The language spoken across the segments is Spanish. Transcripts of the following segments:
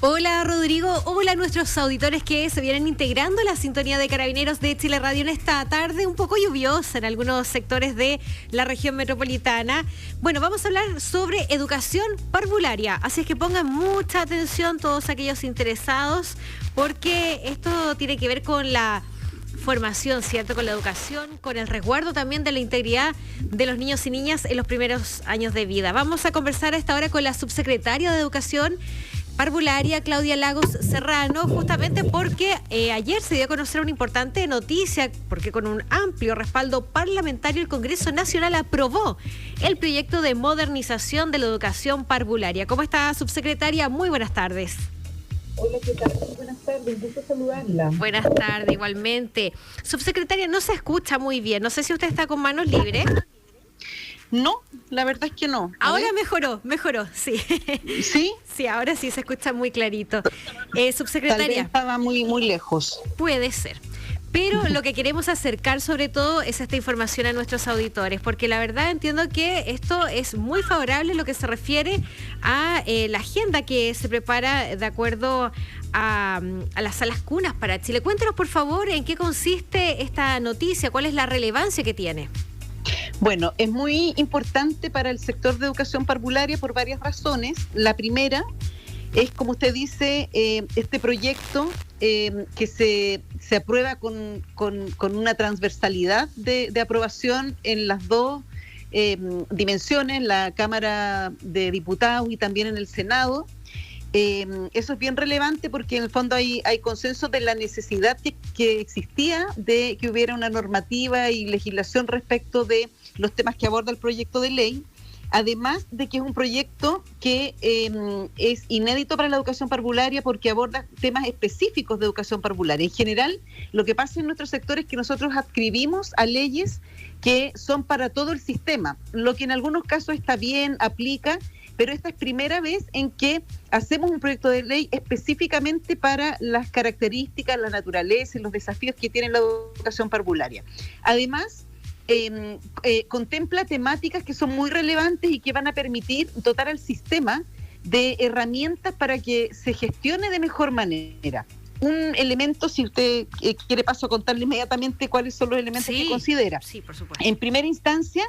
Hola Rodrigo, hola a nuestros auditores que se vienen integrando a la sintonía de Carabineros de Chile Radio en esta tarde un poco lluviosa en algunos sectores de la región metropolitana. Bueno, vamos a hablar sobre educación parvularia, así es que pongan mucha atención todos aquellos interesados porque esto tiene que ver con la formación, ¿cierto? Con la educación, con el resguardo también de la integridad de los niños y niñas en los primeros años de vida. Vamos a conversar a esta hora con la subsecretaria de Educación Parvularia, Claudia Lagos Serrano, justamente porque ayer se dio a conocer una importante noticia, porque con un amplio respaldo parlamentario el Congreso Nacional aprobó el proyecto de modernización de la educación parvularia. ¿Cómo está, subsecretaria? Muy buenas tardes. Hola, ¿qué tal? Buenas tardes, un gusto saludarla. Buenas tardes, igualmente. Subsecretaria, no se escucha muy bien. No sé si usted está con manos libres. No, la verdad es que no. Ahora mejoró, sí. ¿Sí? Sí, ahora sí se escucha muy clarito. Subsecretaria. Tal vez estaba muy lejos. Puede ser. Pero lo que queremos acercar sobre todo es esta información a nuestros auditores, porque la verdad entiendo que esto es muy favorable en lo que se refiere a la agenda que se prepara de acuerdo a las salas cunas para Chile. Cuéntenos, por favor, en qué consiste esta noticia, cuál es la relevancia que tiene. Bueno, es muy importante para el sector de educación parvularia por varias razones. La primera es, como usted dice, este proyecto que se aprueba con una transversalidad de aprobación en las dos dimensiones, la Cámara de Diputados y también en el Senado. Eso es bien relevante porque en el fondo hay consenso de la necesidad que existía de que hubiera una normativa y legislación respecto de los temas que aborda el proyecto de ley, además de que es un proyecto que es inédito para la educación parvularia porque aborda temas específicos de educación parvularia. En general, lo que pasa en nuestro sector es que nosotros adscribimos a leyes que son para todo el sistema, lo que en algunos casos está bien, aplica, pero esta es primera vez en que hacemos un proyecto de ley específicamente para las características, la naturaleza y los desafíos que tiene la educación parvularia. Además, contempla temáticas que son muy relevantes y que van a permitir dotar al sistema de herramientas para que se gestione de mejor manera. Un elemento, si usted quiere paso a contarle inmediatamente cuáles son los elementos que considera. Sí, por supuesto. En primera instancia,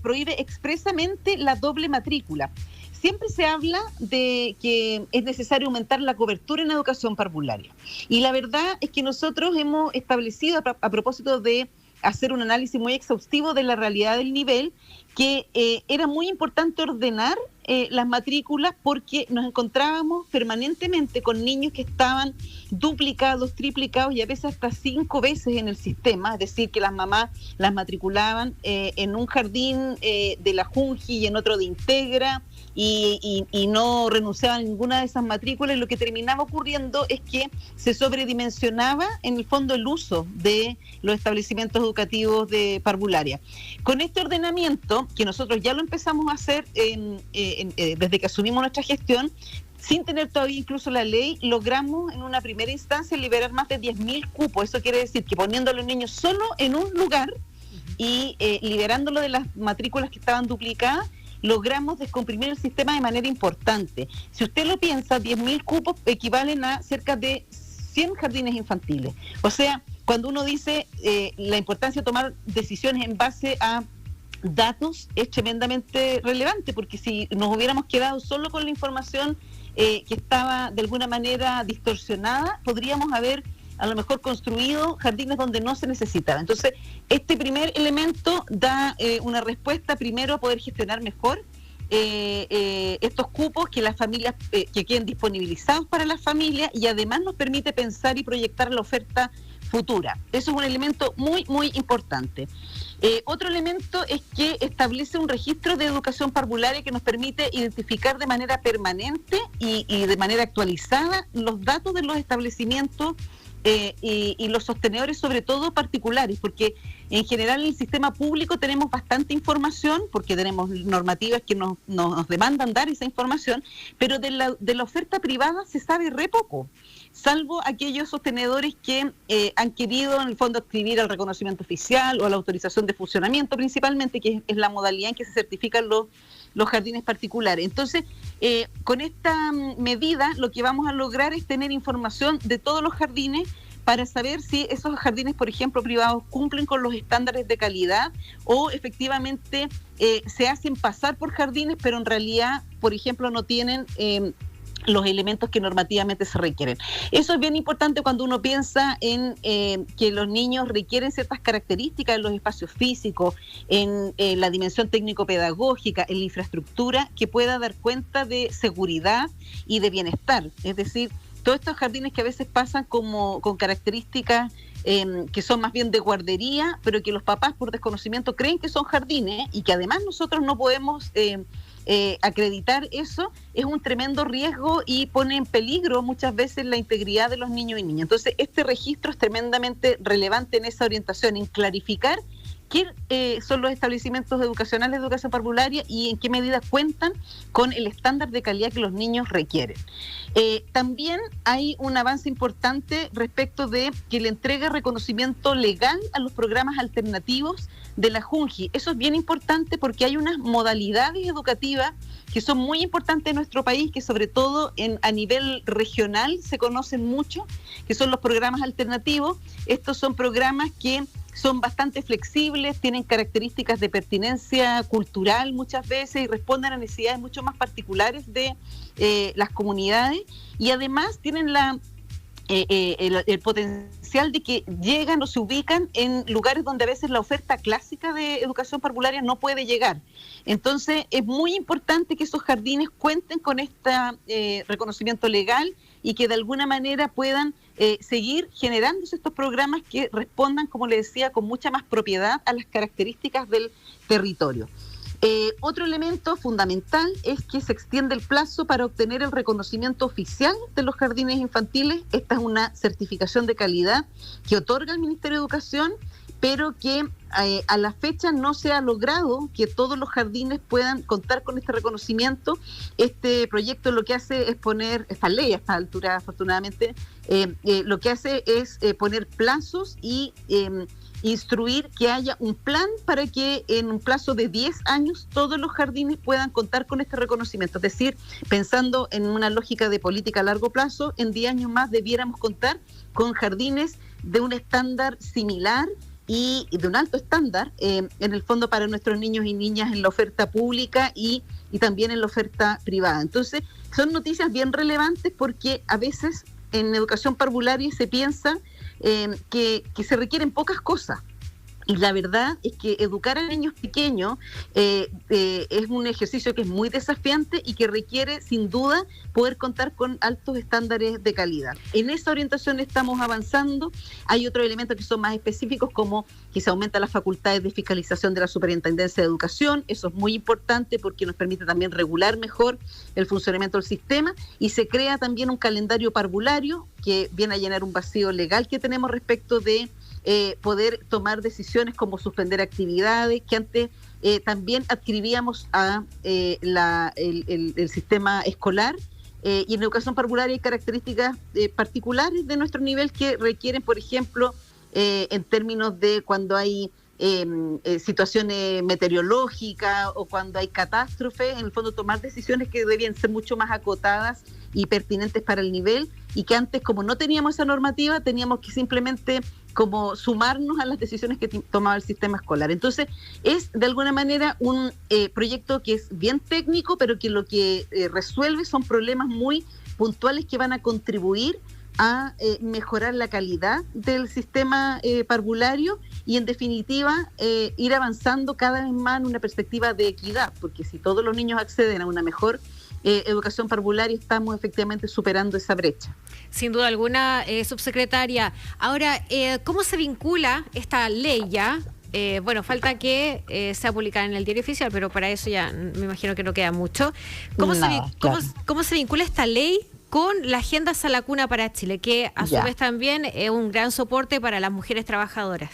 prohíbe expresamente la doble matrícula. Siempre se habla de que es necesario aumentar la cobertura en la educación parvularia. Y la verdad es que nosotros hemos establecido, a propósito de hacer un análisis muy exhaustivo de la realidad del nivel, que era muy importante ordenar las matrículas porque nos encontrábamos permanentemente con niños que estaban duplicados, triplicados y a veces hasta 5 veces en el sistema, es decir, que las mamás las matriculaban en un jardín de la Junji y en otro de Integra y no renunciaban a ninguna de esas matrículas, y lo que terminaba ocurriendo es que se sobredimensionaba en el fondo el uso de los establecimientos educativos de parvularia. Con este ordenamiento, que nosotros ya lo empezamos a hacer desde que asumimos nuestra gestión, sin tener todavía incluso la ley, logramos en una primera instancia liberar más de 10.000 cupos. Eso quiere decir que poniendo a los niños solo en un lugar y liberándolo de las matrículas que estaban duplicadas, logramos descomprimir el sistema de manera importante. Si usted lo piensa, 10.000 cupos equivalen a cerca de 100 jardines infantiles. O sea, cuando uno dice la importancia de tomar decisiones en base a datos, es tremendamente relevante, porque si nos hubiéramos quedado solo con la información que estaba de alguna manera distorsionada, podríamos haber a lo mejor construido jardines donde no se necesitaba. Entonces, este primer elemento da una respuesta primero a poder gestionar mejor estos cupos, que las familias que queden disponibilizados para las familias, y además nos permite pensar y proyectar la oferta futura. Eso es un elemento muy importante. Otro elemento es que establece un registro de educación parvularia que nos permite identificar de manera permanente y de manera actualizada los datos de los establecimientos y los sostenedores, sobre todo particulares, porque en general en el sistema público tenemos bastante información, porque tenemos normativas que nos demandan dar esa información, pero de la oferta privada se sabe re poco, salvo aquellos sostenedores que han querido en el fondo adscribir al reconocimiento oficial o a la autorización de funcionamiento principalmente, que es la modalidad en que se certifican los los jardines particulares. Entonces, con esta medida lo que vamos a lograr es tener información de todos los jardines para saber si esos jardines, por ejemplo, privados, cumplen con los estándares de calidad o efectivamente se hacen pasar por jardines, pero en realidad, por ejemplo, no tienen los elementos que normativamente se requieren. Eso es bien importante cuando uno piensa en que los niños requieren ciertas características en los espacios físicos, en la dimensión técnico-pedagógica, en la infraestructura, que pueda dar cuenta de seguridad y de bienestar. Es decir, todos estos jardines que a veces pasan con características que son más bien de guardería, pero que los papás por desconocimiento creen que son jardines y que además nosotros no podemos acreditar eso, es un tremendo riesgo y pone en peligro muchas veces la integridad de los niños y niñas. Entonces, este registro es tremendamente relevante en esa orientación, en clarificar qué son los establecimientos educacionales de educación parvularia y en qué medida cuentan con el estándar de calidad que los niños requieren. También hay un avance importante respecto de que le entregue reconocimiento legal a los programas alternativos de la JUNJI. Eso es bien importante porque hay unas modalidades educativas que son muy importantes en nuestro país, que sobre todo a nivel regional se conocen mucho, que son los programas alternativos. Estos son programas que son bastante flexibles, tienen características de pertinencia cultural muchas veces y responden a necesidades mucho más particulares de las comunidades y además tienen el potencial de que llegan o se ubican en lugares donde a veces la oferta clásica de educación parvularia no puede llegar. Entonces es muy importante que esos jardines cuenten con este reconocimiento legal y que de alguna manera puedan seguir generándose estos programas que respondan, como le decía, con mucha más propiedad a las características del territorio. Otro elemento fundamental es que se extiende el plazo para obtener el reconocimiento oficial de los jardines infantiles. Esta es una certificación de calidad que otorga el Ministerio de Educación, pero que a la fecha no se ha logrado que todos los jardines puedan contar con este reconocimiento. Este proyecto lo que hace es poner, esta ley a esta altura afortunadamente, lo que hace es poner plazos y instruir que haya un plan para que en un plazo de 10 años todos los jardines puedan contar con este reconocimiento. Es decir, pensando en una lógica de política a largo plazo, en 10 años más debiéramos contar con jardines de un estándar similar y de un alto estándar, en el fondo para nuestros niños y niñas en la oferta pública y también en la oferta privada. Entonces, son noticias bien relevantes porque a veces en educación parvularia se piensa que se requieren pocas cosas. Y la verdad es que educar a niños pequeños es un ejercicio que es muy desafiante y que requiere, sin duda, poder contar con altos estándares de calidad. En esa orientación estamos avanzando. Hay otros elementos que son más específicos, como que se aumentan las facultades de fiscalización de la Superintendencia de Educación. Eso es muy importante porque nos permite también regular mejor el funcionamiento del sistema. Y se crea también un calendario parvulario que viene a llenar un vacío legal que tenemos respecto de poder tomar decisiones como suspender actividades que antes también adscribíamos a el sistema escolar, y en educación parvularia hay características particulares de nuestro nivel que requieren, por ejemplo, en términos de cuando hay situaciones meteorológicas o cuando hay catástrofes, en el fondo tomar decisiones que debían ser mucho más acotadas y pertinentes para el nivel, y que antes, como no teníamos esa normativa, teníamos que simplemente como sumarnos a las decisiones que tomaba el sistema escolar. Entonces, es de alguna manera un proyecto que es bien técnico, pero que lo que resuelve son problemas muy puntuales que van a contribuir a mejorar la calidad del sistema parvulario y, en definitiva, ir avanzando cada vez más en una perspectiva de equidad, porque si todos los niños acceden a una mejor educación parvularia, estamos efectivamente superando esa brecha. Sin duda alguna, subsecretaria. Ahora, ¿cómo se vincula esta ley ya? Bueno, falta que sea publicada en el Diario Oficial, pero para eso ya me imagino que no queda mucho. ¿Cómo se vincula esta ley con la Agenda Sala Cuna para Chile, que a su vez también es un gran soporte para las mujeres trabajadoras?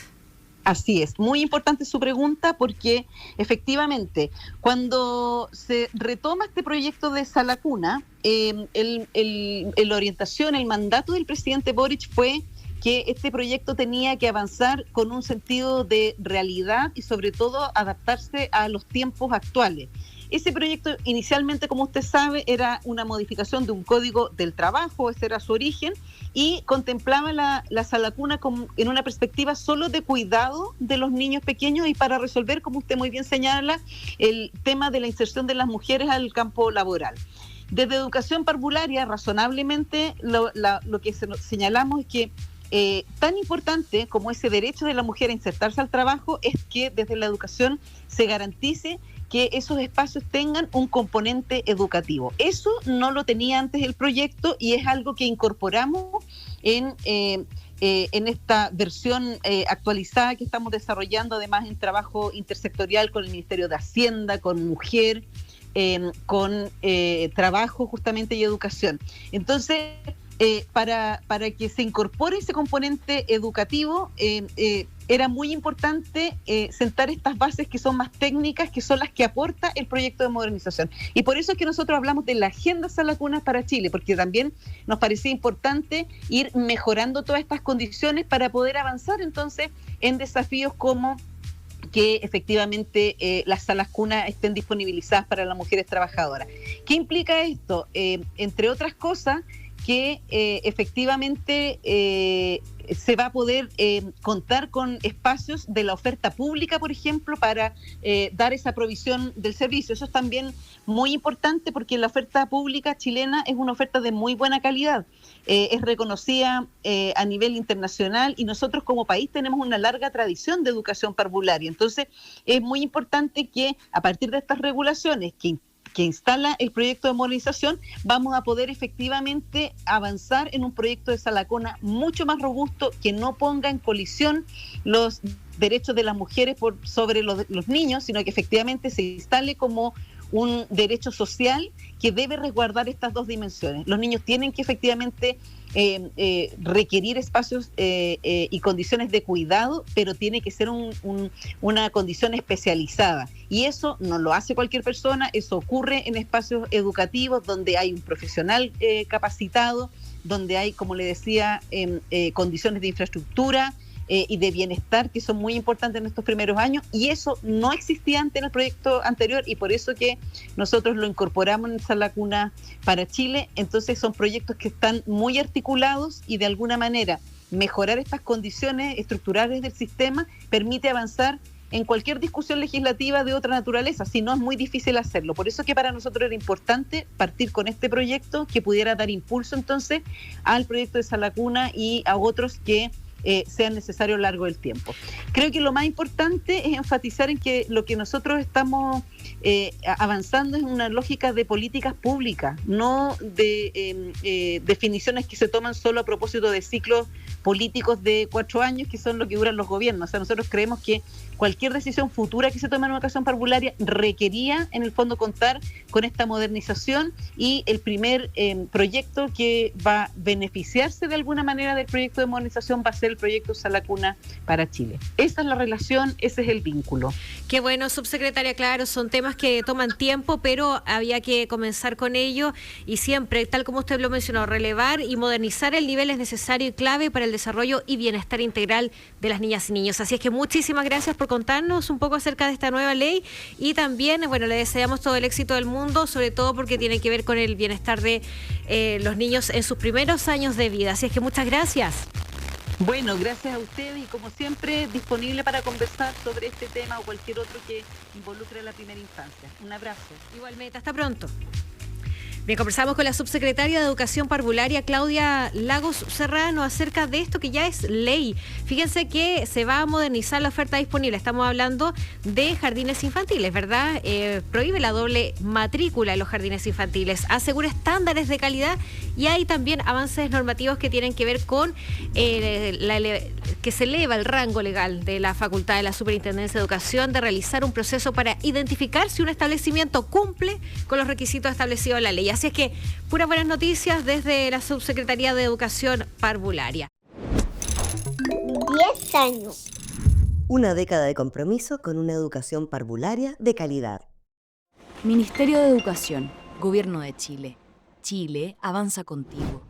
Así es, muy importante su pregunta porque efectivamente cuando se retoma este proyecto de Sala Cuna, la orientación, el mandato del presidente Boric fue que este proyecto tenía que avanzar con un sentido de realidad y sobre todo adaptarse a los tiempos actuales. Ese proyecto inicialmente, como usted sabe, era una modificación de un código del trabajo, ese era su origen, y contemplaba la sala cuna en una perspectiva solo de cuidado de los niños pequeños y para resolver, como usted muy bien señala, el tema de la inserción de las mujeres al campo laboral. Desde educación parvularia, razonablemente, lo que señalamos es que tan importante como ese derecho de la mujer a insertarse al trabajo es que desde la educación se garantice que esos espacios tengan un componente educativo. Eso no lo tenía antes el proyecto y es algo que incorporamos en esta versión actualizada que estamos desarrollando, además en trabajo intersectorial con el Ministerio de Hacienda, con Mujer, con trabajo justamente y educación. Entonces, para que se incorpore ese componente educativo, era muy importante sentar estas bases que son más técnicas, que son las que aporta el proyecto de modernización. Y por eso es que nosotros hablamos de la Agenda Sala Cuna para Chile, porque también nos parecía importante ir mejorando todas estas condiciones para poder avanzar entonces en desafíos como que efectivamente las salas cuna estén disponibilizadas para las mujeres trabajadoras. ¿Qué implica esto? Entre otras cosas, que efectivamente se va a poder contar con espacios de la oferta pública, por ejemplo, para dar esa provisión del servicio. Eso es también muy importante porque la oferta pública chilena es una oferta de muy buena calidad. Es reconocida a nivel internacional y nosotros como país tenemos una larga tradición de educación parvularia. Entonces, es muy importante que a partir de estas regulaciones que instala el proyecto de modernización, vamos a poder efectivamente avanzar en un proyecto de sala cuna mucho más robusto, que no ponga en colisión los derechos de las mujeres sobre los niños, sino que efectivamente se instale como un derecho social que debe resguardar estas dos dimensiones. Los niños tienen que efectivamente requerir espacios y condiciones de cuidado, pero tiene que ser una condición especializada. Y eso no lo hace cualquier persona, eso ocurre en espacios educativos donde hay un profesional capacitado, donde hay, como le decía, condiciones de infraestructura y de bienestar que son muy importantes en estos primeros años, y eso no existía antes en el proyecto anterior, y por eso que nosotros lo incorporamos en Sala Cuna para Chile. Entonces son proyectos que están muy articulados y de alguna manera mejorar estas condiciones estructurales del sistema permite avanzar en cualquier discusión legislativa de otra naturaleza, si no es muy difícil hacerlo. Por eso que para nosotros era importante partir con este proyecto que pudiera dar impulso entonces al proyecto de Sala Cuna y a otros que sean necesarios a lo largo del tiempo. Creo que lo más importante es enfatizar en que lo que nosotros estamos avanzando es una lógica de políticas públicas, no de definiciones que se toman solo a propósito de ciclos políticos de 4 años, que son lo que duran los gobiernos. O sea, nosotros creemos que cualquier decisión futura que se tome en educación parvularia requería, en el fondo, contar con esta modernización, y el primer proyecto que va a beneficiarse de alguna manera del proyecto de modernización va a ser el proyecto Sala Cuna para Chile. Esa es la relación, ese es el vínculo. Qué bueno, subsecretaria, claro, son temas que toman tiempo, pero había que comenzar con ello y siempre, tal como usted lo mencionó, relevar y modernizar el nivel es necesario y clave para el desarrollo y bienestar integral de las niñas y niños. Así es que muchísimas gracias por contarnos un poco acerca de esta nueva ley y también, bueno, le deseamos todo el éxito del mundo, sobre todo porque tiene que ver con el bienestar de los niños en sus primeros años de vida. Así es que muchas gracias. Bueno, gracias a ustedes y como siempre disponible para conversar sobre este tema o cualquier otro que involucre a la primera infancia. Un abrazo. Igualmente, hasta pronto. Bien, conversamos con la subsecretaria de Educación Parvularia, Claudia Lagos Serrano, acerca de esto que ya es ley. Fíjense que se va a modernizar la oferta disponible. Estamos hablando de jardines infantiles, ¿verdad? Prohíbe la doble matrícula en los jardines infantiles, asegura estándares de calidad y hay también avances normativos que tienen que ver con que se eleva el rango legal de la facultad de la Superintendencia de Educación de realizar un proceso para identificar si un establecimiento cumple con los requisitos establecidos en la ley. Así es que, puras buenas noticias desde la Subsecretaría de Educación Parvularia. 10 años. Una década de compromiso con una educación parvularia de calidad. Ministerio de Educación, Gobierno de Chile. Chile avanza contigo.